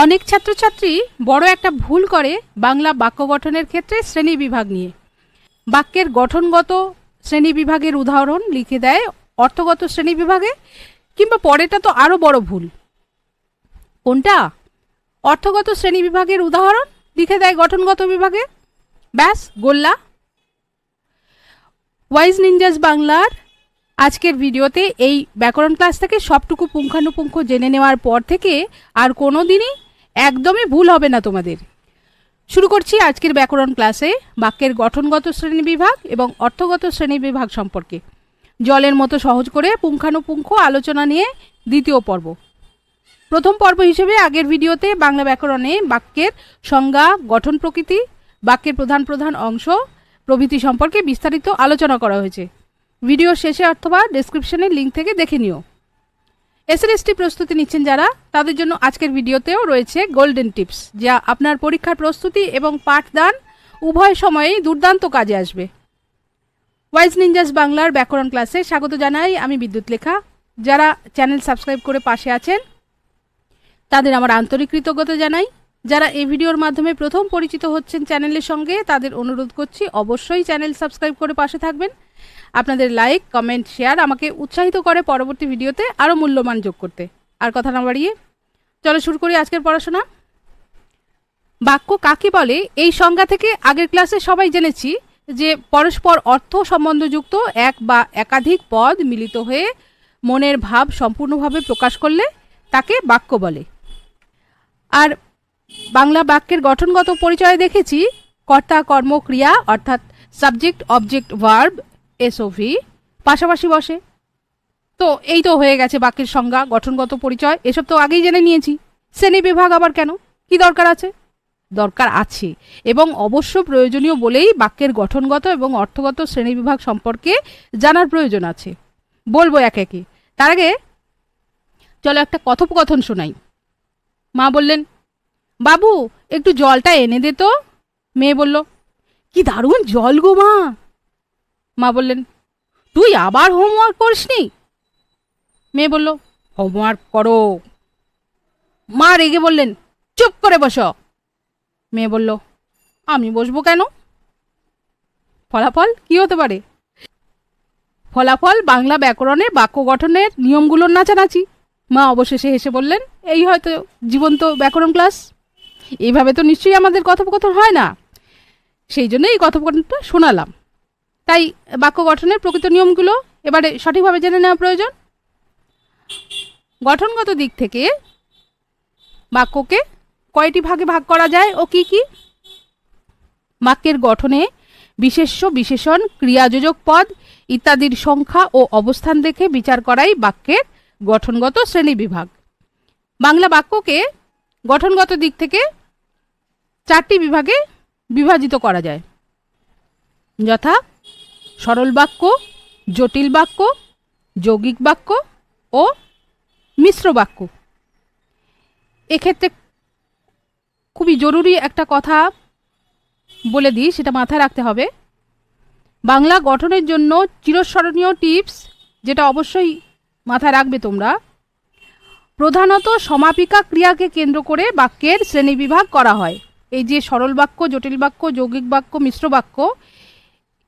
অনেক ছাত্রছাত্রী বড় একটা ভুল করে বাংলা বাক্য গঠনের ক্ষেত্রে শ্রেণীবিভাগ নিয়ে। বাক্যের গঠনগত শ্রেণীবিভাগের উদাহরণ লিখে দেয় অর্থগত শ্রেণীবিভাগে, কিংবা পরেটা তো আরও বড় ভুল। কোনটা? অর্থগত শ্রেণীবিভাগের উদাহরণ লিখে দেয় গঠনগত বিভাগে। ব্যাস গোল্লা। ওয়াইজ নিনজাস বাংলার আজকের ভিডিওতে এই ব্যাকরণ ক্লাস থেকে সবটুকু পুঙ্খানুপুঙ্খ জেনে নেওয়ার পর থেকে আর কোনো দিনই একদমই ভুল হবে না তোমাদের। শুরু করছি আজকের ব্যাকরণ ক্লাসে বাক্যের গঠনগত শ্রেণীবিভাগ এবং অর্থগত শ্রেণীবিভাগ সম্পর্কে জলের মতো সহজ করে পুঙ্খানুপুঙ্খ আলোচনা নিয়ে দ্বিতীয় পর্ব। প্রথম পর্ব হিসেবে আগের ভিডিওতে বাংলা ব্যাকরণে বাক্যের সংজ্ঞা, গঠন প্রকৃতি, বাক্যের প্রধান প্রধান অংশ প্রভৃতি সম্পর্কে বিস্তারিত আলোচনা করা হয়েছে। ভিডিও শেষে অথবা ডেসক্রিপশনের লিঙ্ক থেকে দেখে নিও। এসএলএসটি প্রস্তুতি নিচ্ছেন যারা, তাদের জন্য আজকের ভিডিওতেও রয়েছে গোল্ডেন টিপস, যা আপনার পরীক্ষার প্রস্তুতি এবং পাঠদান উভয় সময়েই দুর্দান্ত কাজে আসবে। ওয়াইজ নিনজাস বাংলার ব্যাকরণ ক্লাসে স্বাগত জানাই আমি বিদ্যুৎ লেখা। যারা চ্যানেল সাবস্ক্রাইব করে পাশে আছেন তাদের আমার আন্তরিক কৃতজ্ঞতা জানাই। যারা এই ভিডিওর মাধ্যমে প্রথম পরিচিত হচ্ছেন চ্যানেলের সঙ্গে, তাদের অনুরোধ করছি অবশ্যই চ্যানেল সাবস্ক্রাইব করে পাশে থাকবেন। আপনাদের লাইক, কমেন্ট, শেয়ার আমাকে উৎসাহিত করে পরবর্তী ভিডিওতে আরও মূল্যবান যোগ করতে। আর কথা না বাড়িয়ে চলো শুরু করি আজকের পড়াশোনা। বাক্য কাকে বলে এই সংজ্ঞা থেকে আগের ক্লাসে সবাই জেনেছি যে পরস্পর অর্থ সম্বন্ধযুক্ত এক বা একাধিক পদ মিলিত হয়ে মনের ভাব সম্পূর্ণভাবে প্রকাশ করলে তাকে বাক্য বলে। আর বাংলা বাক্যের গঠনগত পরিচয়ে দেখেছি কর্তা, কর্ম, ক্রিয়া অর্থাৎ সাবজেক্ট, অবজেক্ট, ভার্ব, এসওভি পাশাপাশি বসে। তো এই তো হয়ে গেছে বাক্যের সংজ্ঞা, গঠনগত পরিচয়, এসব তো আগেই জেনে নিয়েছি। শ্রেণী বিভাগ আবার কেন, কি দরকার আছে? দরকার আছে এবং অবশ্য প্রয়োজনীয় বলেই বাক্যের গঠনগত এবং অর্থগত শ্রেণীবিভাগ সম্পর্কে জানার প্রয়োজন আছে। বলবো একে একে। তার আগে চলো একটা কথোপকথন শোনাই। মা বললেন, বাবু একটু জলটা এনে দে তো। মেয়ে বলল, কি দারুণ জল গো মা। মা বললেন, তুই আবার হোমওয়ার্ক করিসনি? মেয়ে বলল, হোমওয়ার্ক করো। মা রেগে বললেন, চুপ করে বসো। মেয়ে বলল, আমি বসবো কেন? ফলাফল কি হতে পারে? ফলাফল বাংলা ব্যাকরণে বাক্য গঠনের নিয়মগুলোর নাচানাচি। মা অবশেষে হেসে বললেন, এই হয়তো জীবন্ত ব্যাকরণ ক্লাস। এইভাবে তো নিশ্চয়ই আমাদের কথোপকথন হয় না, সেই জন্য এই কথোপকথনটা শোনালাম। তাই বাক্য গঠনের প্রকৃত নিয়মগুলো এবারে সঠিকভাবে জেনে নেওয়া প্রয়োজন। গঠনগত দিক থেকে বাক্যকে কয়টি ভাগে ভাগ করা যায় ও কি কি? বাক্যের গঠনে বিশেষ্য, বিশেষণ, ক্রিয়াযোজক পদ ইত্যাদির সংখ্যা ও অবস্থান দেখে বিচার করাই বাক্যের গঠনগত শ্রেণীবিভাগ। বাংলা বাক্যকে গঠনগত দিক থেকে 4টি বিভাগে বিভাজিত করা যায়, যথা সরল বাক্য, জটিল বাক্য, যৌগিক বাক্য ও মিশ্র বাক্য। এক্ষেত্রে খুবই জরুরি একটা কথা বলে দিই, সেটা মাথায় রাখতে হবে। বাংলা গঠনের জন্য চিরস্মরণীয় টিপস, যেটা অবশ্যই মাথায় রাখবে তোমরা, প্রধানত সমাপিকা ক্রিয়াকে কেন্দ্র করে বাক্যের শ্রেণীবিভাগ করা হয়। এই যে সরল বাক্য, জটিল বাক্য, যৌগিক বাক্য, মিশ্র বাক্য,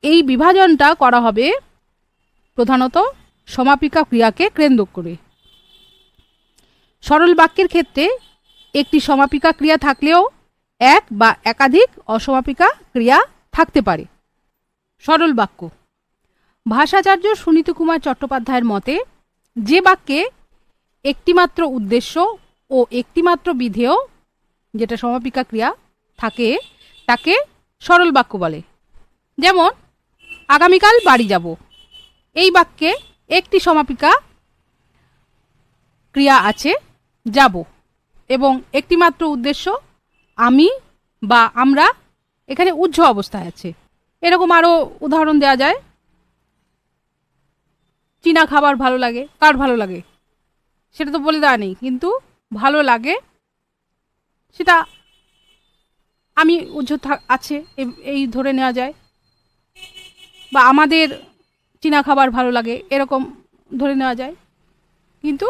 এই বিভাজনটা করা হবে প্রধানত সমাপিকা ক্রিয়াকে কেন্দ্র করে। সরল বাক্যের ক্ষেত্রে একটি সমাপিকা ক্রিয়া থাকলেও এক বা একাধিক অসমাপিকা ক্রিয়া থাকতে পারে। সরল বাক্য ভাষাচার্য সুনীত কুমার চট্টোপাধ্যায়ের মতে যে বাক্যে একটিমাত্র উদ্দেশ্য ও একটিমাত্র বিধেয়, যেটা সমাপিকা ক্রিয়া থাকে, তাকে সরল বাক্য বলে। যেমন আগামীকাল বাড়ি যাব, এই বাক্যে একটি সমাপিকা ক্রিয়া আছে যাব, এবং একটিমাত্র উদ্দেশ্য আমি বা আমরা, এখানে উহ্য অবস্থায় আছে। এরকম আরও উদাহরণ দেওয়া যায়। চীনা খাবার ভালো লাগে, কার ভালো লাগে সেটা তো বলে দেওয়া নেই, কিন্তু ভালো লাগে সেটা আমি উহ্য আছে এই ধরে নেওয়া যায়। বা আমাদের চীনা খাবার ভালো লাগে এরকম ধরে নেওয়া যায়, কিন্তু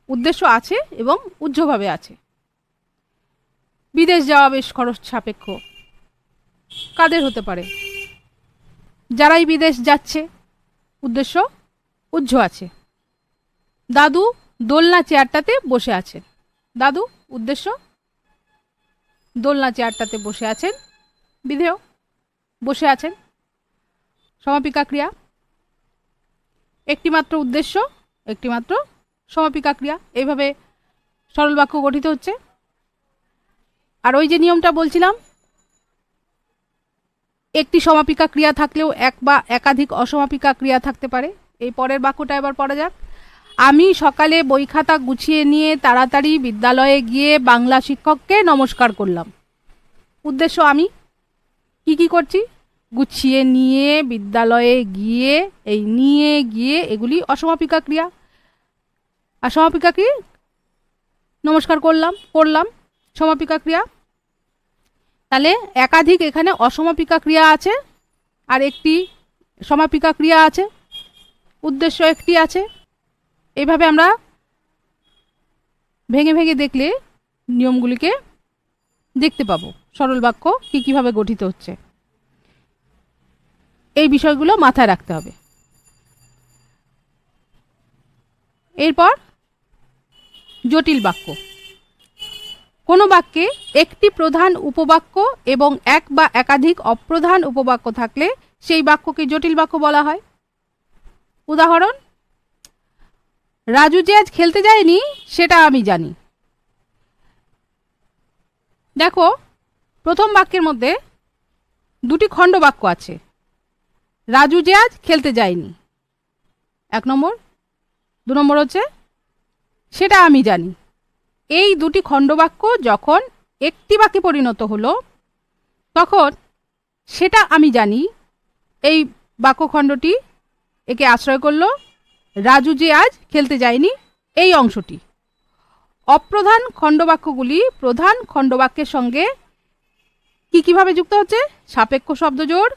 উদ্দেশ্য আছে এবং উহ্যভাবে আছে। বিদেশ যাওয়া বেশ খরচ সাপেক্ষ। কাদের হতে পারে? যারাই বিদেশ যাচ্ছে, উদ্দেশ্য উজ্জ্ব আছে। দাদু দোলনা চেয়ারটাতে বসে আছেন। দাদু উদ্দেশ্য দোলনা চেয়ারটাতে বসে আছেন, বিধেয় বসে আছেন, সমাপিকা ক্রিয়া। একটিমাত্র উদ্দেশ্য, একটিমাত্র সমাপিকা ক্রিয়া। এইভাবে সরল বাক্য গঠিত হচ্ছে। আর ওই যে নিয়মটা বলছিলাম, একটি সমাপিকা ক্রিয়া থাকলেও এক বা একাধিক অসমাপিকা ক্রিয়া থাকতে পারে। এই পরের বাক্যটা এবার পড়া যাক। আমি সকালে বই খাতা গুছিয়ে নিয়ে তাড়াতাড়ি বিদ্যালয়ে গিয়ে বাংলা শিক্ষককে নমস্কার করলাম। উদ্দেশ্য আমি কি কি করছি? গুছিয়ে নিয়ে, বিদ্যালয়ে গিয়ে, এই নিয়ে গিয়ে এগুলি অসমাপিকা ক্রিয়া। আর সমাপিকা ক্রিয়া নমস্কার করলাম সমাপিকা ক্রিয়া। তাহলে একাধিক এখানে অসমাপিকা ক্রিয়া আছে আর একটি সমাপিকা ক্রিয়া আছে, উদ্দেশ্য একটি আছে। এইভাবে আমরা ভেঙে ভেঙে দেখলে নিয়মগুলিকে দেখতে পাবো, সরল বাক্য কিভাবে গঠিত হচ্ছে। এই বিষয়গুলো মাথায় রাখতে হবে। এরপর জটিল বাক্য। কোনো বাক্যে একটি প্রধান উপবাক্য এবং এক বা একাধিক অপ্রধান উপবাক্য থাকলে সেই বাক্যকে জটিল বাক্য বলা হয়। উদাহরণ, রাজু যে আজ খেলতে যায়নি সেটা আমি জানি। দেখো, প্রথম বাক্যের মধ্যে দুটি খণ্ড বাক্য আছে। রাজু যে আজ খেলতে যায়নি, 1 নম্বর। 2 নম্বর হচ্ছে সেটা আমি জানি। এই দুটি খণ্ডবাক্য যখন একটি বাক্যে পরিণত হলো, তখন সেটা আমি জানি এই বাক্যখণ্ডটি একে আশ্রয় করলো রাজু যে আজ খেলতে যায়নি এই অংশটি। অপ্রধান খণ্ডবাক্যগুলি প্রধান খণ্ডবাক্যের সঙ্গে কিভাবে যুক্ত হচ্ছে? সাপেক্ষ শব্দজোড়,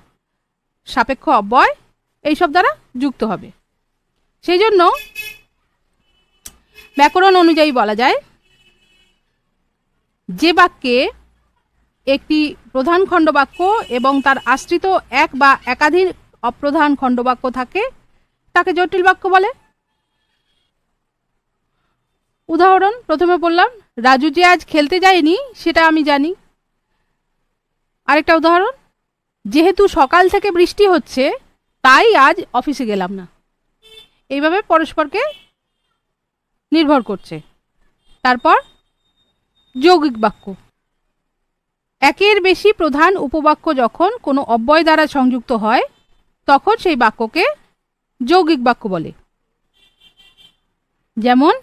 সাপেক্ষ অব্যয় এইসব দ্বারা যুক্ত হবে। সেই জন্য ব্যাকরণ অনুযায়ী বলা যায়, যে বাক্যে একটি প্রধান খণ্ডবাক্য এবং তার আশ্রিত এক বা একাধিক অপ্রধান খণ্ডবাক্য থাকে তাকে জটিল বাক্য বলে। উদাহরণ প্রথমে বললাম, রাজু যে আজ খেলতে যায়নি সেটা আমি জানি। আরেকটা উদাহরণ, যেহেতু সকাল থেকে বৃষ্টি হচ্ছে তাই আজ অফিসে গেলাম না। এইভাবে পরস্পরকে নির্ভর করছে। তারপর যৌগিক বাক্য। একের বেশি প্রধান উপবাক্য যখন কোনো অব্যয় দ্বারা সংযুক্ত হয় তখন সেই বাক্যকে যৌগিক বাক্য বলে। যেমন,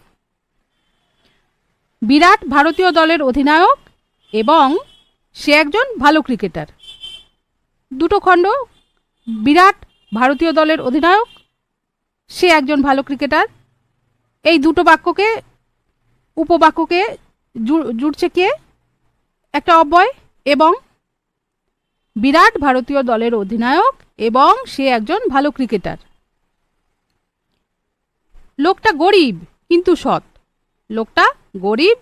বিরাট ভারতীয় দলের অধিনায়ক এবং সে একজন ভালো ক্রিকেটার। দুটো খণ্ড, বিরাট ভারতীয় দলের অধিনায়ক, সে একজন ভালো ক্রিকেটার। এই দুটো বাক্যকে, উপবাক্যকে জুড়ছে কে? একটা অব্যয়। এবং বিরাট ভারতীয় দলের অধিনায়ক এবং সে একজন ভালো ক্রিকেটার। লোকটা গরিব কিন্তু সৎ। লোকটা গরিব,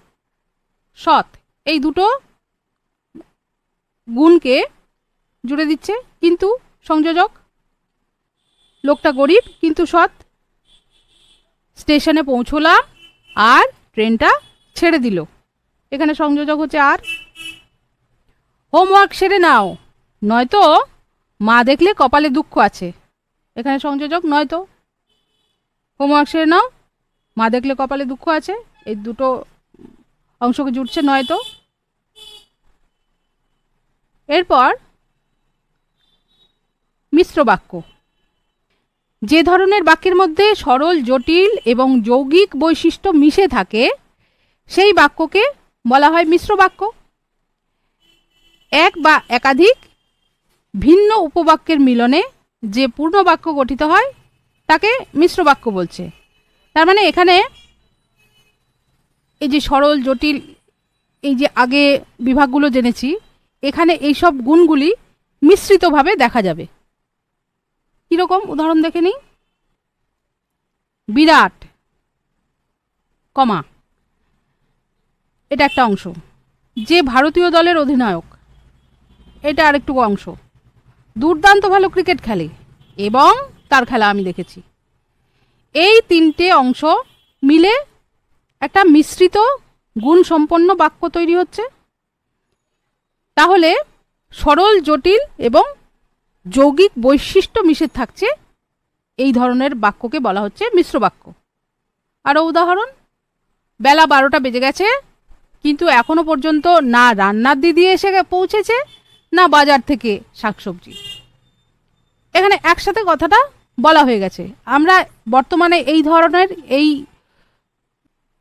সৎ, এই দুটো গুণকে জুড়ে দিচ্ছে কিন্তু সংযোজক। লোকটা গরিব কিন্তু সৎ, স্টেশনে পৌঁছলাম আর ট্রেনটা ছেড়ে দিল, এখানে সংযোজক হচ্ছে আর। হোমওয়ার্ক সেরে নাও নয়তো মা দেখলে কপালে দুঃখ আছে, এখানে সংযোজক নয়তো। হোমওয়ার্ক সেরে নাও, মা দেখলে কপালে দুঃখ আছে, এই দুটো অংশকে জুড়ছে নয়তো। এরপর মিশ্র বাক্য। যে ধরনের বাক্যের মধ্যে সরল, জটিল এবং যৌগিক বৈশিষ্ট্য মিশে থাকে সেই বাক্যকে বলা হয় মিশ্র বাক্য। এক বা একাধিক ভিন্ন উপবাক্যের মিলনে যে পূর্ণ বাক্য গঠিত হয় তাকে মিশ্র বাক্য বলছে। তার মানে এখানে এই যে সরল, জটিল, এই যে আগে বিভাগগুলো জেনেছি, এখানে এই সব গুণগুলি মিশ্রিতভাবে দেখা যাবে। কিরকম উদাহরণ দেখে নিই। বিরাট, কমা, এটা একটা অংশ। যে ভারতীয় দলের অধিনায়ক, এটা আরেকটু অংশ, দুর্দান্ত ভালো ক্রিকেট খেলে এবং তার খেলা আমি দেখেছি। এই তিনটে অংশ মিলে একটা মিশ্রিত গুণসম্পন্ন বাক্য তৈরি হচ্ছে। তাহলে সরল, জটিল এবং যৌগিক বৈশিষ্ট্য মিশে থাকছে এই ধরনের বাক্যকে বলা হচ্ছে মিশ্র বাক্য। আরও উদাহরণ, বেলা 12টা বেজে গেছে কিন্তু এখনো পর্যন্ত না রান্নার দিদি এসে পৌঁছেছে না বাজার থেকে শাকসবজি। এখানে একসাথে কথাটা বলা হয়ে গেছে। আমরা বর্তমানে এই ধরনের এই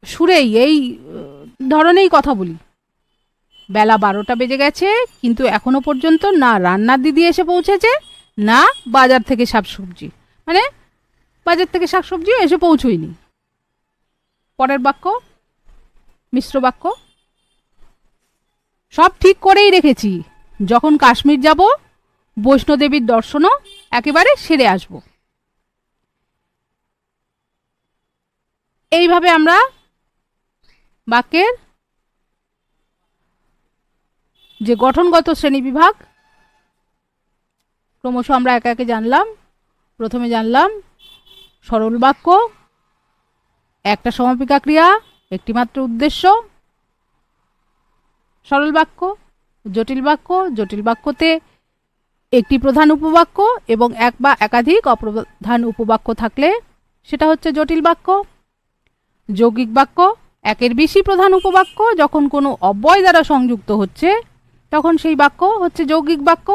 সুরেই এই ধরনেরই কথা বলি। বেলা 12টা বেজে গেছে কিন্তু এখনো পর্যন্ত না রান্নার দিদি এসে পৌঁছেছে না বাজার থেকে শাকসবজি, মানে বাজার থেকে শাকসবজিও এসে পৌঁছয়নি। পরের বাক্য মিশ্র বাক্য, সব ঠিক করেই রেখেছি, যখন কাশ্মীর যাব বৈষ্ণোদেবীর দর্শনও একেবারে সেরে আসব। এইভাবে আমরা বাক্যের যে গঠনগত শ্রেণীবিভাগ ক্রমশ আমরা একে একে জানলাম। প্রথমে জানলাম সরল বাক্য, একটা সমাপিকা ক্রিয়া, একটি মাত্র উদ্দেশ্য। সরল বাক্য, জটিল বাক্য, জটিল বাক্যতে একটি প্রধান উপবাক্য এবং এক বা একাধিক অপ্রধান উপবাক্য থাকলে সেটা হচ্ছে জটিল বাক্য। যৌগিক বাক্য, একের বেশি প্রধান উপবাক্য যখন কোনো অব্যয় দ্বারা সংযুক্ত হচ্ছে তখন সেই বাক্য হচ্ছে যৌগিক বাক্য।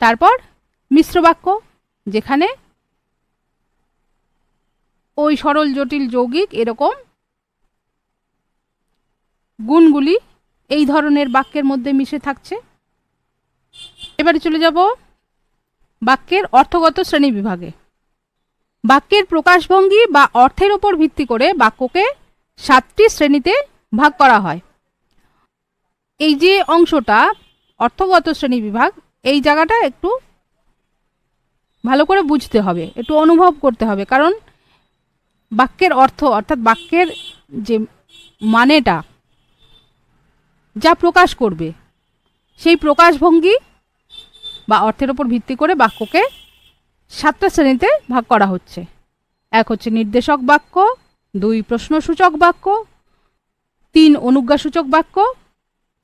তারপর মিশ্র বাক্য, যেখানে ওই সরল, জটিল, যৌগিক এরকম গুণগুলি এই ধরনের বাক্যের মধ্যে মিশে থাকছে। এবারে চলে যাব বাক্যের অর্থগত শ্রেণীবিভাগে। বাক্যের প্রকাশভঙ্গি বা অর্থের উপর ভিত্তি করে বাক্যকে 7টি শ্রেণীতে ভাগ করা হয়। এই যে অংশটা অর্থগত শ্রেণীবিভাগ, এই জায়গাটা একটু ভালো করে বুঝতে হবে, একটু অনুভব করতে হবে, কারণ বাক্যের অর্থ অর্থাৎ বাক্যের যে মানেটা যা প্রকাশ করবে সেই প্রকাশভঙ্গি বা অর্থের উপর ভিত্তি করে বাক্যকে 7টা শ্রেণীতে ভাগ করা হচ্ছে। এক হচ্ছে নির্দেশক বাক্য, 2 প্রশ্নসূচক বাক্য, 3 অনুজ্ঞাসূচক বাক্য,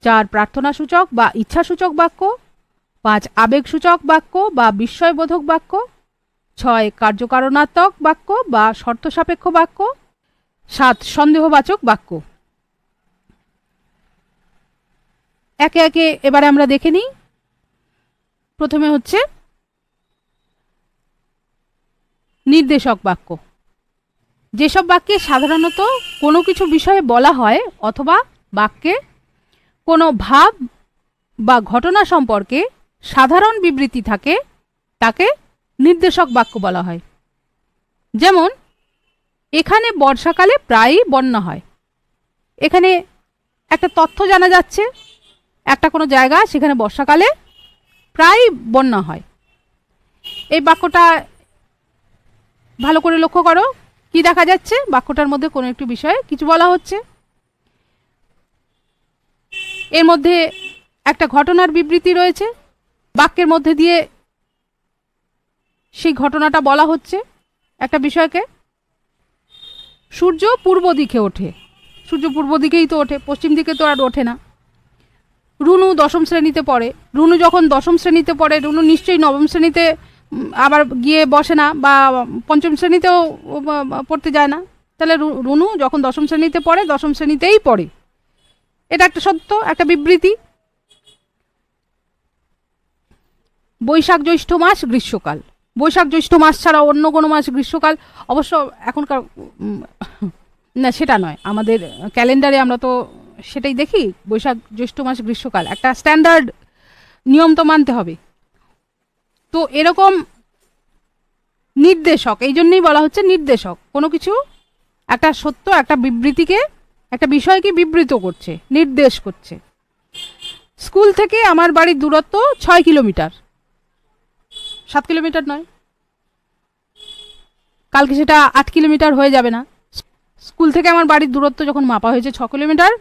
4 প্রার্থনাসূচক বা ইচ্ছাসূচক বাক্য, 5 আবেগসূচক বাক্য বা বিস্ময়বোধক বাক্য, 6 কার্যকারণাত্মক বাক্য বা শর্ত সাপেক্ষ বাক্য, 7 সন্দেহবাচক বাক্য। একে একে এবারে আমরা দেখে নিই। প্রথমে হচ্ছে নির্দেশক বাক্য। যেসব বাক্যে সাধারণত কোনো কিছু বিষয়ে বলা হয় অথবা বাক্যে কোনো ভাব বা ঘটনা সম্পর্কে সাধারণ বিবৃতি থাকে তাকে নির্দেশক বাক্য বলা হয়। যেমন, এখানে বর্ষাকালে প্রায়ই বন্যা হয়। এখানে একটা তথ্য জানা যাচ্ছে, একটা কোনো জায়গা সেখানে বর্ষাকালে প্রায় বন্যা হয়। এই বাক্যটা ভালো করে লক্ষ্য করো, কি দেখা যাচ্ছে? বাক্যটার মধ্যে কোনো একটি বিষয়ে কিছু বলা হচ্ছে, এর মধ্যে একটা ঘটনার বিবৃতি রয়েছে, বাক্যের মধ্যে দিয়ে সেই ঘটনাটা বলা হচ্ছে একটা বিষয়কে। সূর্য পূর্ব দিকে ওঠে, সূর্য পূর্ব দিকেই তো ওঠে, পশ্চিম দিকে তো আর ওঠে না। রুনু 10ম শ্রেণীতে পড়ে, রুনু যখন 10ম শ্রেণীতে পড়ে রুনু নিশ্চয়ই 9ম শ্রেণীতে আবার গিয়ে বসে না, বা 5ম শ্রেণীতেও পড়তে যায় না। তাহলে রুনু যখন 10ম শ্রেণীতে পড়ে 10ম শ্রেণীতেই পড়ে, এটা একটা সত্য, একটা বিবৃতি। বৈশাখ জ্যৈষ্ঠ মাস গ্রীষ্মকাল, বৈশাখ জ্যৈষ্ঠ মাস ছাড়া অন্য কোনো মাস গ্রীষ্মকাল, অবশ্য এখনকার না সেটা নয়, আমাদের ক্যালেন্ডারে আমরা তো সেটাই দেখি, বৈশাখ জ্যৈষ্ঠ মাস গ্রীষ্মকাল, একটা স্ট্যান্ডার্ড নিয়ম তো মানতে হবে। তো এরকম নির্দেশক, এই জন্যই বলা হচ্ছে নির্দেশক, কোনো কিছু একটা সত্য, একটা বিবৃতিকে, একটা বিষয়কে বিবৃত করছে, নির্দেশ করছে। স্কুল থেকে আমার বাড়ির দূরত্ব 6 কিলোমিটার, 7 কিলোমিটার নয়, কালকে সেটা 8 কিলোমিটার হয়ে যাবে না। স্কুল থেকে আমার বাড়ির দূরত্ব যখন মাপা হয়েছে 6 কিলোমিটার,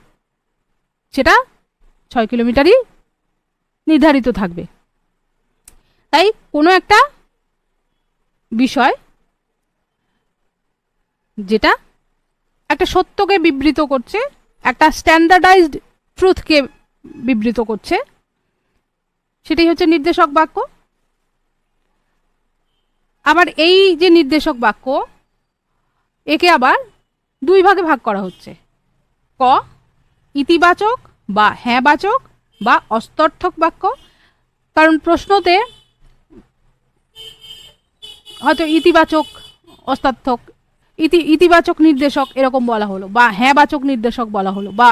সেটা 6 কিলোমিটারই নির্ধারিত থাকবে। তাই কোনো একটা বিষয় যেটা একটা সত্যকে বিবৃত করছে, একটা স্ট্যান্ডার্ডাইজড ট্রুথকে বিবৃত করছে, সেটাই হচ্ছে নির্দেশক বাক্য। আবার এই যে নির্দেশক বাক্য, একে আবার দুই ভাগে ভাগ করা হচ্ছে। ক, ইতিবাচক বা হ্যাঁবাচক বা অস্তর্থক বাক্য। কারণ প্রশ্নতে হয়তো ইতিবাচক অস্তার্থক, ইতিবাচক নির্দেশক এরকম বলা হলো, বা হ্যাঁবাচক নির্দেশক বলা হলো, বা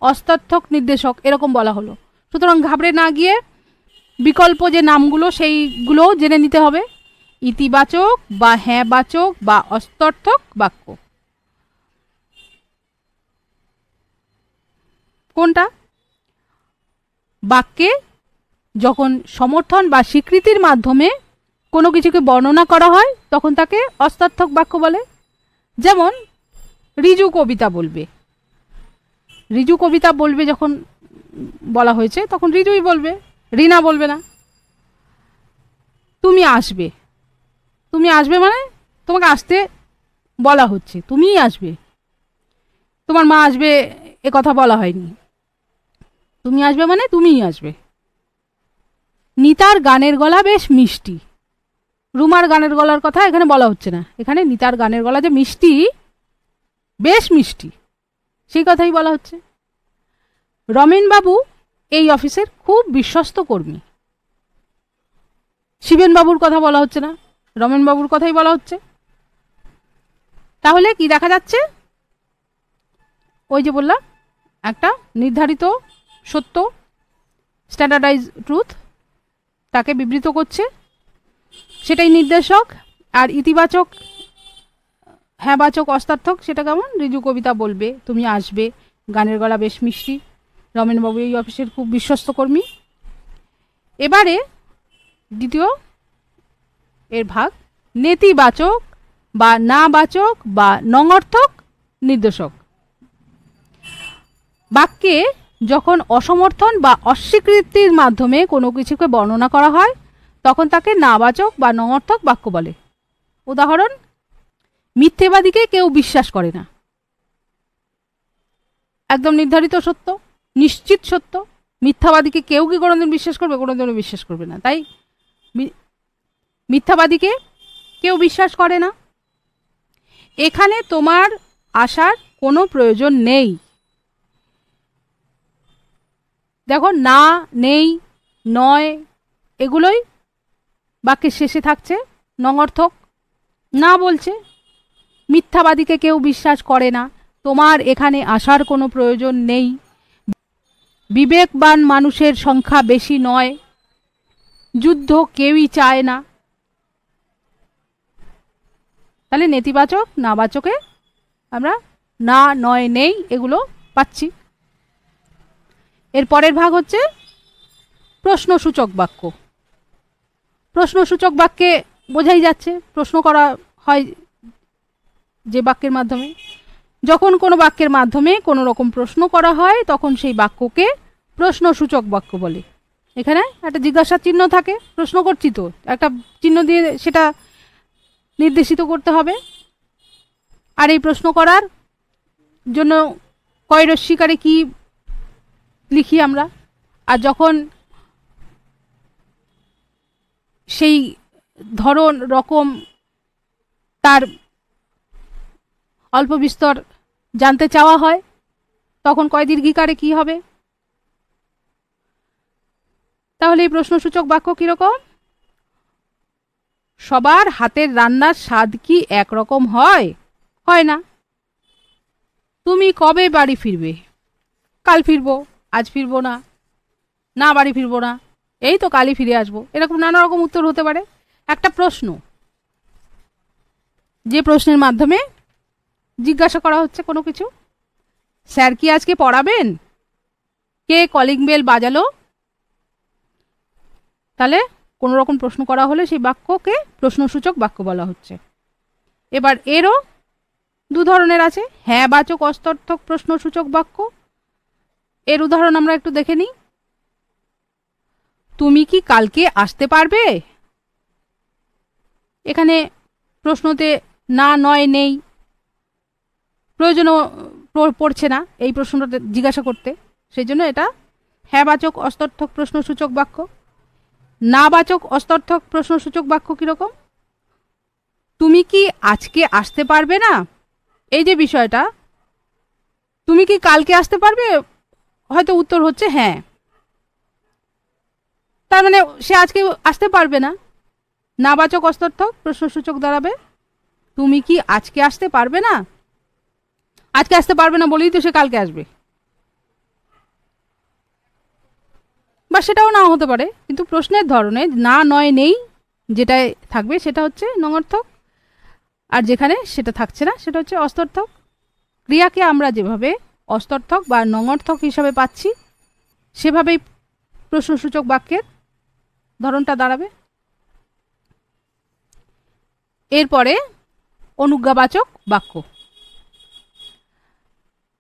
অস্তার্থক নির্দেশক এরকম বলা হলো। সুতরাং ঘাবড়ে না গিয়ে বিকল্প যে নামগুলো সেইগুলোও জেনে নিতে হবে। ইতিবাচক বা হ্যাঁবাচক বা অস্তার্থক বাক্য কোনটা? বাক্যে যখন সমর্থন বা স্বীকৃতির মাধ্যমে কোনো কিছুকে বর্ণনা করা হয় তখন তাকে অস্তার্থক বাক্য বলে। যেমন রিজু কবিতা বলবে, রিজু কবিতা বলবে যখন বলা হয়েছে তখন রিজুই বলবে, রিনা বলবে না। তুমি আসবে, তুমি আসবে মানে তোমাকে আসতে বলা হচ্ছে, তুমিই আসবে, তোমার মা আসবে এ কথা বলা হয়নি। তুমি আসবে মানে তুমিই আসবে। নিতার গানের গলা বেশ মিষ্টি, রুমার গানের গলার কথা এখানে বলা হচ্ছে না, এখানে নিতার গানের গলা যে মিষ্টি, বেশ মিষ্টি, সেই কথাই বলা হচ্ছে। রমেনবাবু এই অফিসের খুব বিশ্বস্ত কর্মী। শিবেনবাবুর কথা বলা হচ্ছে না, রমেনবাবুর কথাই বলা হচ্ছে। তাহলে কি দেখা যাচ্ছে? ওই যে বললাম, একটা নির্ধারিত সত্য, স্ট্যান্ডার্ডাইজ ট্রুথ, তাকে বিবৃত করছে, সেটাই নির্দেশক। আর ইতিবাচক হ্যাঁবাচক অস্তার্থক সেটা কেমন? রিজু কবিতা বলবে, তুমি আসবে, গানের গলা বেশ মিষ্টি, রমেনবাবু এই অফিসের খুব বিশ্বস্ত কর্মী। এবারে দ্বিতীয় এর ভাগ, নেতিবাচক বা নাবাচক বা নঙর্থক নির্দেশক। বাক্যে যখন অসমর্থন বা অস্বীকৃতির মাধ্যমে কোনো কিছুকে বর্ণনা করা হয় তখন তাকে নাবাচক বা নঙর্থক বাক্য বলে। উদাহরণ, মিথ্যেবাদীকে কেউ বিশ্বাস করে না। একদম নির্ধারিত সত্য, নিশ্চিত সত্য, মিথ্যাবাদীকে কেউ কি কোনোদিন বিশ্বাস করবে? কোনোদিনও বিশ্বাস করবে না। তাই মিথ্যাবাদীকে কেউ বিশ্বাস করে না। এখানে তোমার আসার কোনো প্রয়োজন নেই। দেখো, না, নেই, নয় এগুলোই বাক্যের শেষে থাকছে, নঙর্থক। না বলছে মিথ্যাবাদীকে কেউ বিশ্বাস করে না, তোমার এখানে আসার কোনো প্রয়োজন নেই, বিবেকবান মানুষের সংখ্যা বেশি নয়, যুদ্ধ কেউই চায় না। তাহলে নেতিবাচক নাবাচকে আমরা না, নয়, নেই এগুলো পাচ্ছি। এর পরের ভাগ হচ্ছে প্রশ্নসূচক বাক্য। প্রশ্নসূচক বাক্যে বোঝাই যাচ্ছে, প্রশ্ন করা হয় যে বাক্যের মাধ্যমে। যখন কোনো বাক্যের মাধ্যমে কোনো রকম প্রশ্ন করা হয় তখন সেই বাক্যকে প্রশ্নসূচক বাক্য বলে। এখানে একটা জিজ্ঞাসা চিহ্ন থাকে, প্রশ্ন করছি তো একটা চিহ্ন দিয়ে সেটা নির্দেশিত করতে হবে। আর এই প্রশ্ন করার জন্য কয় রস্যিকারে কি লিখি আমরা, আর যখন সেই ধরন রকম তার অল্প বিস্তর জানতে চাওয়া হয় তখন কয় দীর্ঘিকারে কি হবে। তাহলে এই প্রশ্নসূচক বাক্য কিরকম? সবার হাতের রান্নার স্বাদ কি একরকম হয়? হয় না। তুমি কবে বাড়ি ফিরবে? কাল ফিরবো, আজ ফিরবো না, না বাড়ি ফিরবো না, এই তো কালই ফিরে আসবো, এরকম নানা রকম উত্তর হতে পারে। একটা প্রশ্ন, যে প্রশ্নের মাধ্যমে জিজ্ঞাসা করা হচ্ছে কোনো কিছু। স্যার কি আজকে পড়াবেন? কে কলিং বেল বাজালো? তাহলে কোনো রকম প্রশ্ন করা হলে সেই বাক্যকে প্রশ্নসূচক বাক্য বলা হচ্ছে। এবার এরও দু ধরনের আছে, হ্যাঁ বাচক অস্তার্থক প্রশ্নসূচক বাক্য এর উদাহরণ আমরা একটু দেখে নিই। তুমি কি কালকে আসতে পারবে? এখানে প্রশ্নতে না, নয়, নেই, প্রয়োজনও পড়ছে না এই প্রশ্নটা জিজ্ঞাসা করতে, সেই জন্য এটা হ্যাঁবাচক অস্তর্থক প্রশ্নসূচক বাক্য। নাবাচক অস্তর্থক প্রশ্নসূচক বাক্য কীরকম? তুমি কি আজকে আসতে পারবে না, এই যে বিষয়টা, তুমি কি কালকে আসতে পারবে, হয়তো উত্তর হচ্ছে হ্যাঁ, তার মানে সে আজকে আসতে পারবে না। নাবাচক অস্তর্থক প্রশ্নসূচক দাঁড়াবে তুমি কি আজকে আসতে পারবে না, আজকে আসতে পারবে না বলেই তো সে কালকে আসবে, বা সেটাও নাও হতে পারে, কিন্তু প্রশ্নের ধরনে না, নয়, নেই যেটাই থাকবে সেটা হচ্ছে নঙর্থক, আর যেখানে সেটা থাকছে না সেটা হচ্ছে অস্তর্থক। ক্রিয়াকে আমরা যেভাবে অস্তর্থক বা নঙর্থক হিসাবে পাচ্ছি সেভাবেই প্রশ্নসূচক বাক্যের ধরনটা দাঁড়াবে। এরপরে অনুজ্ঞাবাচক বাক্য।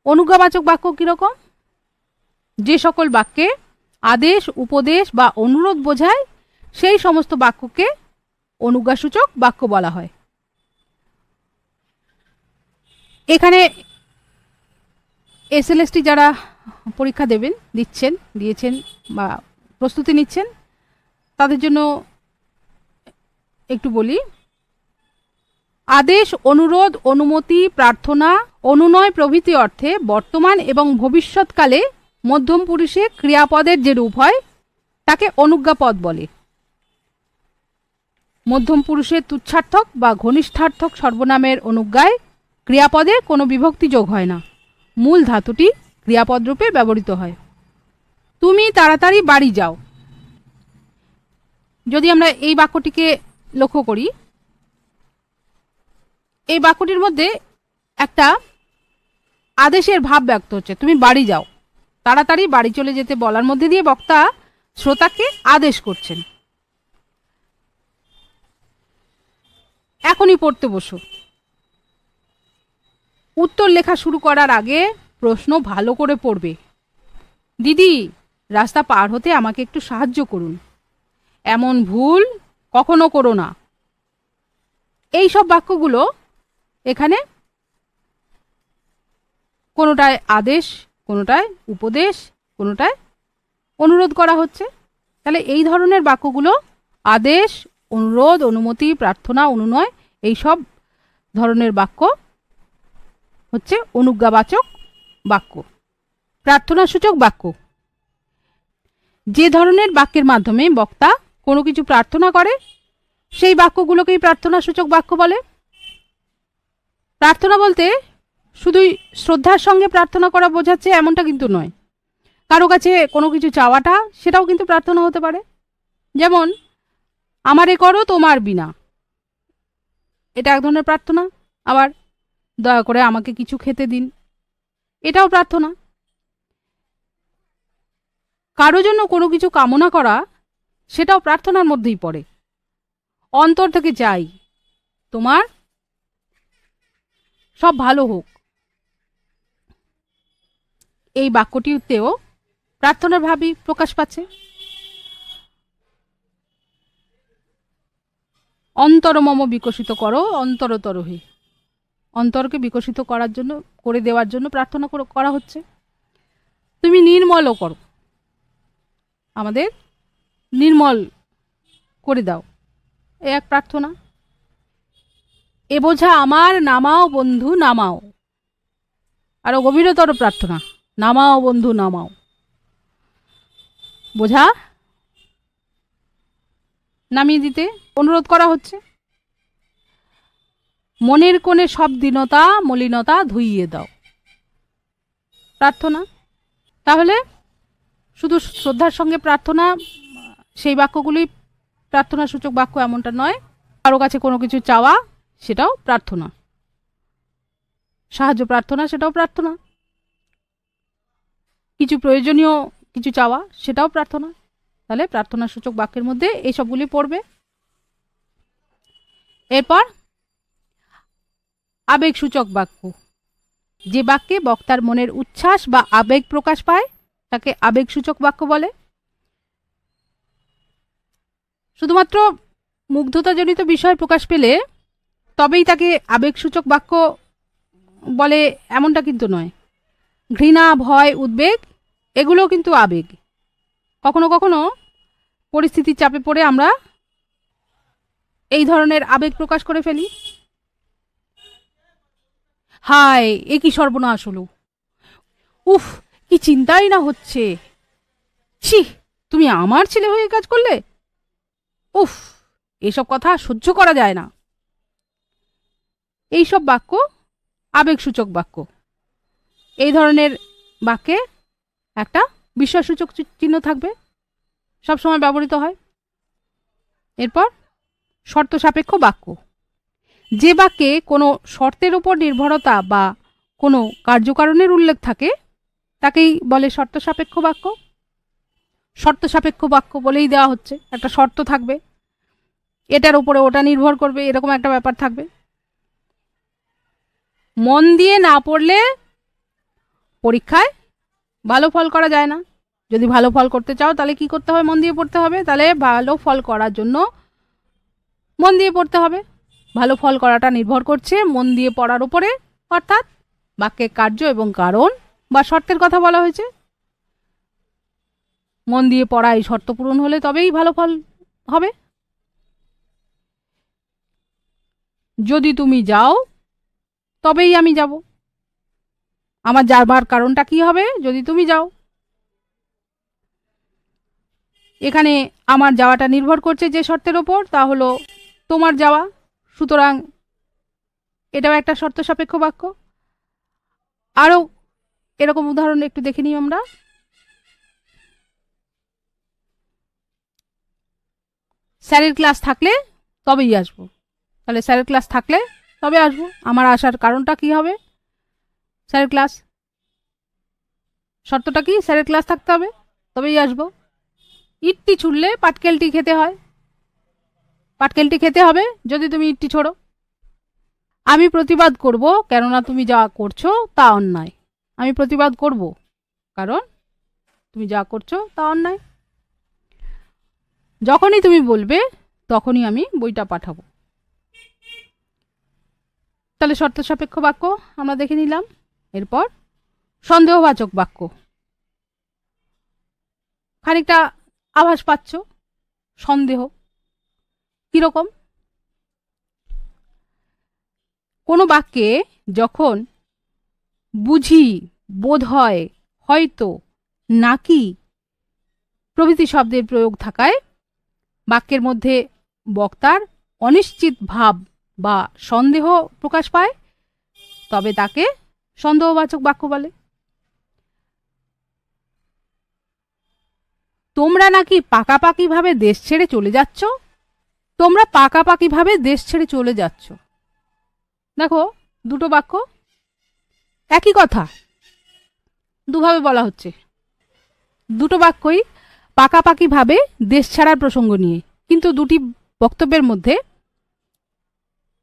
অনুজ্ঞাবাচক বাক্য কীরকম? যে সকল বাক্যে আদেশ, উপদেশ বা অনুরোধ বোঝায় সেই সমস্ত বাক্যকে অনুজ্ঞাসূচক বাক্য বলা হয়। এখানে এসএলএসটি যারা পরীক্ষা দেবেন, দিয়েছেন বা প্রস্তুতি নিচ্ছেন তাদের জন্য একটু বলি। আদেশ, অনুরোধ, অনুমতি, প্রার্থনা, অনুনয় প্রভৃতি অর্থে বর্তমান এবং ভবিষ্যৎকালে মধ্যম পুরুষে ক্রিয়াপদের যে রূপ হয় তাকে অনুজ্ঞাপদ বলে। মধ্যম পুরুষের তুচ্ছার্থক বা ঘনিষ্ঠার্থক সর্বনামের অনুজ্ঞায় ক্রিয়াপদে কোনো বিভক্তি যোগ হয় না, মূল ধাতুটি ক্রিয়াপদ রূপে ব্যবহৃত হয়। তুমি তাড়াতাড়ি বাড়ি যাও। যদি আমরা এই বাক্যটিকে লক্ষ্য করি, এই বাক্যটির মধ্যে একটা আদেশের ভাব ব্যক্ত হচ্ছে, তুমি বাড়ি যাও, তাড়াতাড়ি বাড়ি চলে যেতে বলার মধ্যে দিয়ে বক্তা শ্রোতাকে আদেশ করছেন এখনই পড়তে বসো। উত্তর লেখা শুরু করার আগে প্রশ্ন ভালো করে পড়বে। দিদি, রাস্তা পার হতে আমাকে একটু সাহায্য করুন, এমন ভুল কখনো করো না। এই সব বাক্যগুলো এখানে কোনোটায় আদেশ, কোনোটায় উপদেশ, কোনোটায় অনুরোধ করা হচ্ছে। তাহলে এই ধরনের বাক্যগুলো আদেশ, অনুরোধ, অনুমতি, প্রার্থনা, অনুনয়, এই সব ধরনের বাক্য হচ্ছে অনুজ্ঞাবাচক বাক্য। প্রার্থনাসূচক বাক্য। যে ধরনের বাক্যের মাধ্যমে বক্তা কোনো কিছু প্রার্থনা করে সেই বাক্যগুলোকেই প্রার্থনাসূচক বাক্য বলে। প্রার্থনা বলতে শুধুই শ্রদ্ধার সঙ্গে প্রার্থনা করা বোঝাচ্ছে এমনটা কিন্তু নয়। কারো কাছে কোনো কিছু চাওয়াটা সেটাও কিন্তু প্রার্থনা হতে পারে। যেমন আমারে করো তোমার বিনা, এটা এক ধরনের প্রার্থনা। আবার দয়া করে আমাকে কিছু খেতে দিন, এটাও প্রার্থনা। কারো জন্য কোনো কিছু কামনা করা সেটাও প্রার্থনার মধ্যেই পড়ে। অন্তর থেকে চাই তোমার সব ভালো হোক, এই বাক্যটিতেও প্রার্থনার ভাবই প্রকাশ পাচ্ছে। অন্তর মম বিকশিত করো অন্তরতর হয়ে, অন্তরকে বিকশিত করার জন্য, করে দেওয়ার জন্য প্রার্থনা করা হচ্ছে। তুমি নির্মলও করো, আমাদের নির্মল করে দাও, এ এক প্রার্থনা। এ বোঝা আমার নামাও বন্ধু নামাও, আরো গভীরতর প্রার্থনা, নামাও বন্ধু নামাও। বোঝা নামিয়ে দিতে অনুরোধ করা হচ্ছে। মনের কোণে সব দীনতা মলিনতা ধুইয়ে দাও, প্রার্থনা। তাহলে শুধু শ্রদ্ধার সঙ্গে প্রার্থনা, সেই বাক্যগুলি প্রার্থনাসূচক বাক্য এমনটা নয়। কারো কাছে কোনো কিছু চাওয়া সেটাও প্রার্থনা, সাহায্য প্রার্থনা সেটাও প্রার্থনা, কিছু প্রয়োজনীয় কিছু চাওয়া সেটাও প্রার্থনা। তাহলে প্রার্থনাসূচক বাক্যের মধ্যে এই সবগুলি পড়বে। এরপর আবেগসূচক বাক্য। যে বাক্যে বক্তার মনের উচ্ছ্বাস বা আবেগ প্রকাশ পায় তাকে আবেগসূচক বাক্য বলে। শুধুমাত্র মুগ্ধতাজনিত বিষয় প্রকাশ পেলে তবেই তাকে আবেগসূচক বাক্য বলে এমনটা কিন্তু নয়। ঘৃণা, ভয়, উদ্বেগ এগুলোও কিন্তু আবেগ। কখনো কখনো পরিস্থিতির চাপে পড়ে আমরা এই ধরনের আবেগ প্রকাশ করে ফেলি। হায়, এ কি সর্বনাশ হলো! উফ, কি চিন্তাই না হচ্ছে! ছি, তুমি আমার ছেলে হয়ে কাজ করলে! উফ, এসব কথা সহ্য করা যায় না। এইসব বাক্য আবেগসূচক বাক্য। এই ধরনের বাক্যে একটা বিস্ময়সূচক চিহ্ন থাকবে, সবসময় ব্যবহৃত হয়। এরপর শর্ত সাপেক্ষ বাক্য। যে বাক্যে কোনো শর্তের উপর নির্ভরতা বা কোনো কার্যকারণের উল্লেখ থাকে তাকেই বলে শর্ত সাপেক্ষ বাক্য। শর্ত সাপেক্ষ বাক্য বলেই দেওয়া হচ্ছে, একটা শর্ত থাকবে, এটার উপরে ওটা নির্ভর করবে, এরকম একটা ব্যাপার থাকবে। মন দিয়ে না পড়লে পরীক্ষায় ভালো ফল করা যায় না। যদি ভালো ফল করতে চাও তাহলে কি করতে হবে? মন দিয়ে পড়তে হবে। তাহলে ভালো ফল করার জন্য মন দিয়ে পড়তে হবে। ভালো ফল করাটা নির্ভর করছে মন দিয়ে পড়ার উপরে, অর্থাৎ বাক্যের কার্য এবং কারণ বা শর্তের কথা বলা হয়েছে। মন দিয়ে পড়া এই শর্ত পূরণ হলে তবেই ভালো ফল হবে। যদি তুমি যাও তবেই আমি যাব। আমার যাবার কারণটা কি হবে? যদি তুমি যাও। এখানে আমার যাওয়াটা নির্ভর করছে যে শর্তের ওপর, তা হলো তোমার যাওয়া, সুতরাং এটাও একটা শর্ত সাপেক্ষ বাক্য। আরও এরকম উদাহরণ একটু দেখে নিই আমরা। স্যারের ক্লাস থাকলে তবেই আসবো। তাহলে স্যারের ক্লাস থাকলে তবে আসবো। আমার আসার কারণটা কি হবে? স্যারের ক্লাস। শর্তটা কি? স্যারের ক্লাস থাকতে হবে, তবেই আসবো। ইটটি ছুড়লে পাটকেলটি খেতে হয়, পাটকেলটি খেতে হবে যদি তুমি ইটটি ছোড়ো। আমি প্রতিবাদ করব, কেননা তুমি যা করছো তা অন্যায়। আমি প্রতিবাদ করব কারণ তুমি যা করছো তা অন্যায়। যখনই তুমি বলবে তখনই আমি বইটা পাঠাবো। তাহলে শর্ত সাপেক্ষ বাক্য আমরা দেখে নিলাম। এরপর সন্দেহবাচক বাক্য। খানিকটা আভাস পাচ্ছ সন্দেহ কিরকম? কোনো বাক্যে যখন বুঝি, বোধ হয়, হয়তো, নাকি প্রভৃতি শব্দের প্রয়োগ থাকায় বাক্যের মধ্যে বক্তার অনিশ্চিত ভাব বা সন্দেহ প্রকাশ পায়, তবে তাকে সন্দেহবাচক বাক্য বলে। তোমরা নাকি পাকাপাকিভাবে দেশ ছেড়ে চলে যাচ্ছ? তোমরা পাকাপাকিভাবে দেশ ছেড়ে চলে যাচ্ছ। দেখো, দুটো বাক্য একই কথা দুভাবে বলা হচ্ছে। দুটো বাক্যই পাকাপাকিভাবে দেশ ছাড়ার প্রসঙ্গ নিয়ে, কিন্তু দুটি বক্তব্যের মধ্যে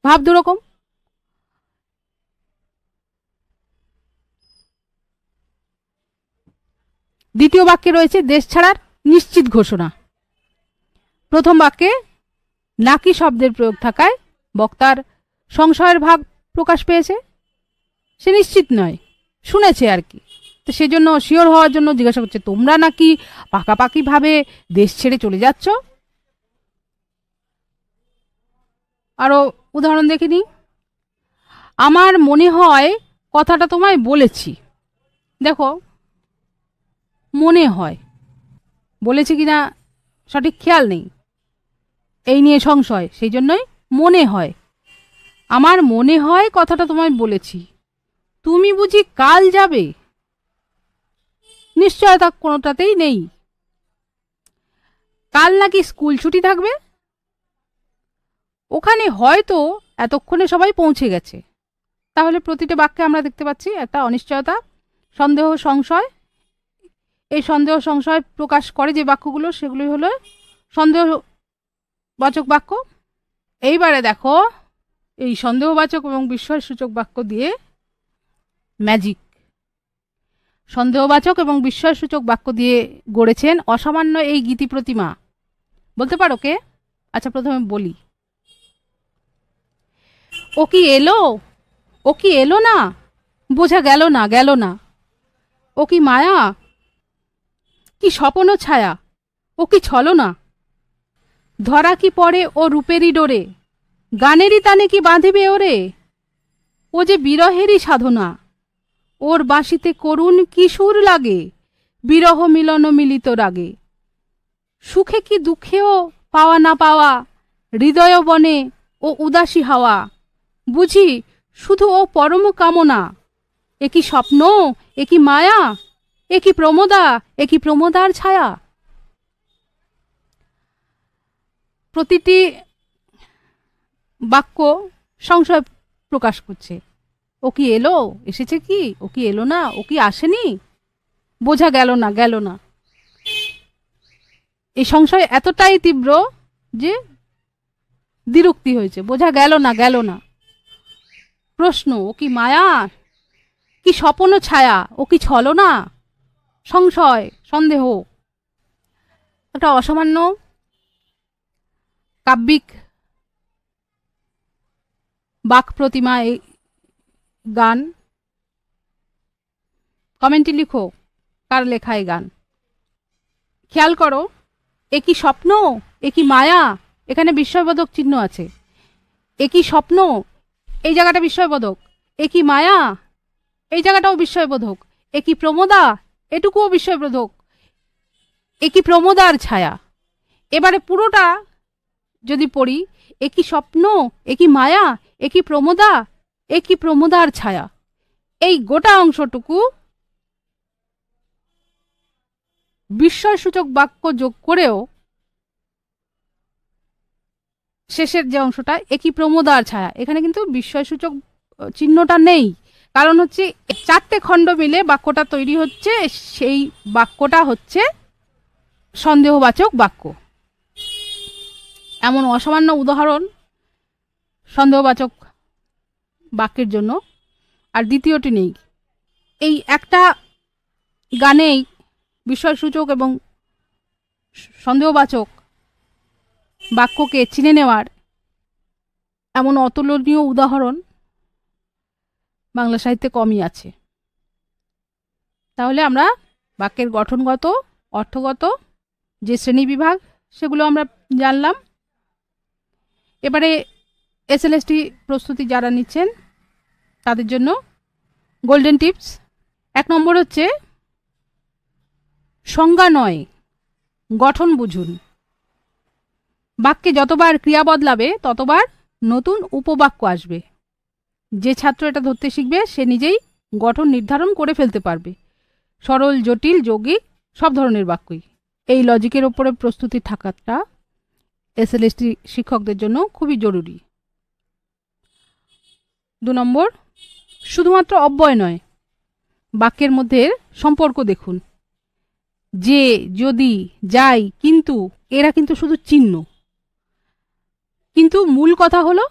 ভাব দুরকম। দ্বিতীয় বাক্যে রয়েছে দেশ ছাড়ার নিশ্চিত ঘোষণা। প্রথম বাক্যে নাকি শব্দের প্রয়োগ থাকায় বক্তার সংশয়ের ভাব প্রকাশ পেয়েছে। সে নিশ্চিত নয়, শুনেছে আর কি, তো সেজন্য শিওর হওয়ার জন্য জিজ্ঞাসা করছে, তোমরা নাকি পাকাপাকিভাবে দেশ ছেড়ে চলে যাচ্ছ? আরো উদাহরণ দেখে নিই। আমার মনে হয় কথাটা তোমায় বলেছি। দেখো, মনে হয়, বলেছি কিনা সঠিক খেয়াল নেই, এই নিয়ে সংশয়, সেই জন্যই মনে হয়। আমার মনে হয় কথাটা তোমায় বলেছি। তুমি বুঝি কাল যাবে? নিশ্চয়তা কোনোটাতেই নেই। কাল নাকি স্কুল ছুটি থাকবে? ওখানে হয়তো এতক্ষণে সবাই পৌঁছে গেছে। তাহলে প্রতিটা বাক্যে আমরা দেখতে পাচ্ছি একটা অনিশ্চয়তা, সন্দেহ, সংশয়। এই সন্দেহ সংশয় প্রকাশ করে যে বাক্যগুলো, সেগুলি হলো সন্দেহবাচক বাক্য। এইবারে দেখো, এই সন্দেহবাচক এবং বিস্ময়সূচক বাক্য দিয়ে ম্যাজিক। সন্দেহবাচক এবং বিস্ময়সূচক বাক্য দিয়ে গড়েছেন অসামান্য এই গীতি প্রতিমা। বলতে পারো কে? আচ্ছা, প্রথমে বলি। ও কি এলো? ও কি এলো না? বোঝা গেল না, গেল না। ও কি মায়া? কি স্বপন ছায়া? ও কি ছলনা? ধরা কি পড়ে ও রূপেরই ডোরে, গানেরই তানে কি বাঁধিবে ওরে? ও যে বিরহেরই সাধনা, ওর বাঁশিতে করুণ কি সুর লাগে, বিরহ মিলন মিলিত রাগে। সুখে কি দুঃখেও পাওয়া না পাওয়া, হৃদয় বনে ও উদাসী হাওয়া, বুঝি শুধু ও পরম কামনা। এ কি স্বপ্ন? এ কি মায়া? এ কি প্রমোদা? এ কি প্রমোদার ছায়া? প্রতিটি বাক্য সংশয় প্রকাশ করছে। ও কি এলো? এসেছে কি? ও কি এলো না? ও কি আসেনি? বোঝা গেল না, গেল না। এই সংশয় এতটাই তীব্র যে দ্বিরুক্তি হয়েছে। বোঝা গেল না, গেল না। প্রশ্ন, ও কি মায়া? কি স্বপন ছায়া? ও কি ছলনা? সংশয়, সন্দেহ। একটা অসামান্য কাব্যিক বাক প্রতিমা এই গান। কমেন্টে লিখো কার লেখা এই গান। খেয়াল করো, এ কি স্বপ্ন? এ কি মায়া? এখানে বিস্ময়বোধক চিহ্ন আছে। এ কি স্বপ্ন? এই জায়গাটা বিস্ময়বোধক। এ কি মায়া? এই জায়গাটাও বিস্ময়বোধক। এ কি প্রমোদা? এটুকুও বিস্ময়বোধক। এ কি প্রমোদার ছায়া? এবারে পুরোটা যদি পড়ি, এ কি স্বপ্ন? এ কি মায়া? এ কি প্রমোদা? এ কি প্রমোদার ছায়া। এই গোটা অংশটুকু বিস্ময়সূচক বাক্য যোগ করেও শেষের যে অংশটা, এ কি প্রমোদার ছায়া, এখানে কিন্তু বিস্ময়সূচক চিহ্নটা নেই। কারণ হচ্ছে 4টে খণ্ড মিলে বাক্যটা তৈরি হচ্ছে, সেই বাক্যটা হচ্ছে সন্দেহবাচক বাক্য। এমন অসামান্য উদাহরণ সন্দেহবাচক বাক্যের জন্য আর দ্বিতীয়টি নেই। এই একটা গানেই বিস্ময়সূচক এবং সন্দেহবাচক বাক্যকে চিনে নেওয়ার এমন অতুলনীয় উদাহরণ বাংলা সাহিত্যে কমই আছে। তাহলে আমরা বাক্যের গঠনগত, অর্থগত যে শ্রেণীবিভাগ সেগুলো আমরা জানলাম। এবারে এসএলএসটি প্রস্তুতি যারা নিচ্ছেন তাদের জন্য গোল্ডেন টিপস। 1 নম্বর হচ্ছে সংজ্ঞা নয়, গঠন বুঝুন। বাক্যে যতবার ক্রিয়া বদলাবে ততবার নতুন উপবাক্য আসবে। যে ছাত্র এটা ধরতে শিখবে সে নিজেই গঠন নির্ধারণ করে ফেলতে পারবে। সরল, জটিল, যৌগিক সব ধরনের বাক্যই। এই লজিকের ওপরে প্রস্তুতি থাকাটা এসএলএসটি শিক্ষকদের জন্য খুবই জরুরি। 2 নম্বর, শুধুমাত্র অব্যয় নয়, বাক্যের মধ্যে সম্পর্ক দেখুন। যে, যদি, যাই, কিন্তু এরা কিন্তু শুধু চিহ্ন, কিন্তু মূল কথা হলো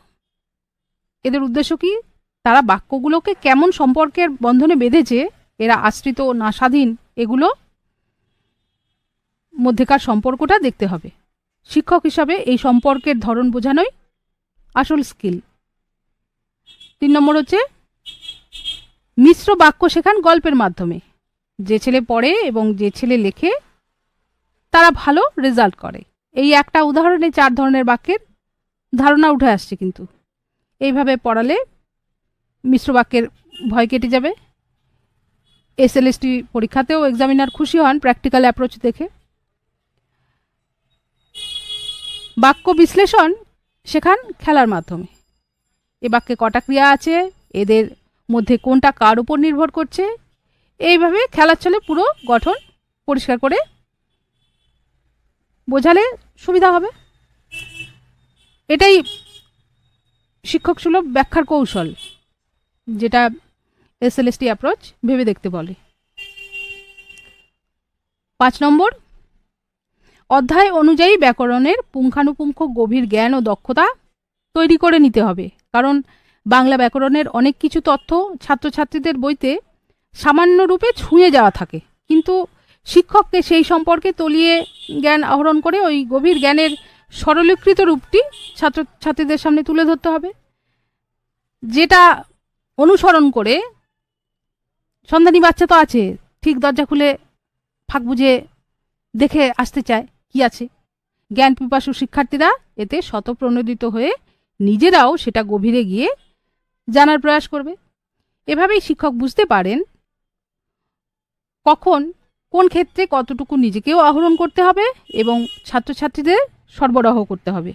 এদের উদ্দেশ্য কি, তারা বাক্যগুলোকে কেমন সম্পর্কের বন্ধনে বেঁধেছে, এরা আশ্রিত না স্বাধীন, এগুলো মধ্যেকার সম্পর্কটা দেখতে হবে। শিক্ষক হিসাবে এই সম্পর্কের ধরন বোঝানোই আসল স্কিল। 3 নম্বর হচ্ছে মিশ্র বাক্য শেখান গল্পের মাধ্যমে। যে ছেলে পড়ে এবং যে ছেলে লেখে তারা ভালো রেজাল্ট করে। এই একটা উদাহরণে 4 ধরনের বাক্যের ধারণা উঠে আসছে। কিন্তু এইভাবে পড়ালে মিশ্র বাক্যের ভয় কেটে যাবে। এসএলএসটি পরীক্ষাতেও এক্সামিনার খুশি হন প্র্যাকটিক্যাল অ্যাপ্রোচ দেখে। বাক্য বিশ্লেষণ শেখান খেলার মাধ্যমে। এ বাক্যে কটা ক্রিয়া আছে, এদের মধ্যে কোনটা কার উপর নির্ভর করছে, এইভাবে খেলার ছলে পুরো গঠন পরিষ্কার করে বোঝালে সুবিধা হবে। এটাই শিক্ষক সুলভ ব্যাখ্যার কৌশল, যেটা এসএলএসটি অ্যাপ্রোচ ভেবে দেখতে বলে। 5 নম্বর, অধ্যায় অনুযায়ী ব্যাকরণের পুঙ্খানুপুঙ্খ গভীর জ্ঞান ও দক্ষতা তৈরি করে নিতে হবে। কারণ বাংলা ব্যাকরণের অনেক কিছু তথ্য ছাত্রছাত্রীদের বইতে সামান্য রূপে ছুঁয়ে যাওয়া থাকে, কিন্তু শিক্ষককে সেই সম্পর্কে তলিয়ে জ্ঞান আহরণ করে ওই গভীর জ্ঞানের সরলীকৃত রূপটি ছাত্রছাত্রীদের সামনে তুলে ধরতে হবে, যেটা অনুসরণ করে সন্ধানী বাচ্চা তো আছে, ঠিক দরজা খুলে ফাঁক বুঝে দেখে আসতে চায় কি আছে। জ্ঞান পিপাসু শিক্ষার্থীরা এতে স্বতঃপ্রণোদিত হয়ে নিজেরাও সেটা গভীরে গিয়ে জানার প্রয়াস করবে। এভাবেই শিক্ষক বুঝতে পারেন কখন কোন ক্ষেত্রে কতটুকু নিজেকেও আহরণ করতে হবে এবং ছাত্রছাত্রীদের সরবরাহ করতে হবে।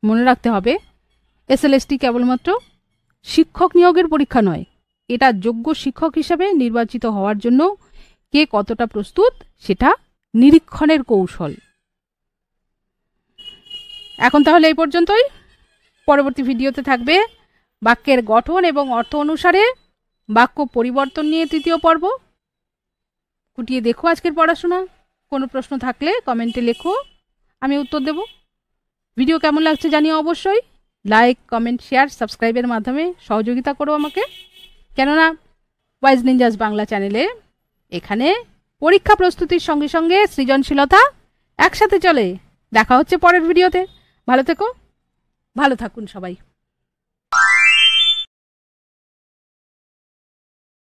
মনে রাখতে হবে, এসএলএসটি কেবলমাত্র শিক্ষক নিয়োগের পরীক্ষা নয়, এটা যোগ্য শিক্ষক হিসেবে নির্বাচিত হওয়ার জন্য কে কতটা প্রস্তুত সেটা নিরীক্ষণের কৌশল। এখন তাহলে এই পর্যন্তই। পরবর্তী ভিডিওতে থাকবে বাক্যের গঠন এবং অর্থ অনুসারে বাক্য পরিবর্তন নিয়ে তৃতীয় পর্ব। খুঁটিয়ে দেখো আজকের পড়াশোনা। কোনো প্রশ্ন থাকলে কমেন্টে লেখো, আমি উত্তর দেব। ভিডিও কেমন লাগছে জানিও অবশ্যই। লাইক, কমেন্ট, শেয়ার, সাবস্ক্রাইবের মাধ্যমে সহযোগিতা করো আমাকে, কেননা ওয়াইজ নিনজাস বাংলা চ্যানেলে এখানে পরীক্ষা প্রস্তুতির সঙ্গে সঙ্গে সৃজনশীলতা একসাথে চলে। দেখা হচ্ছে পরের ভিডিওতে। ভালো থেকো, ভালো থাকুন সবাই।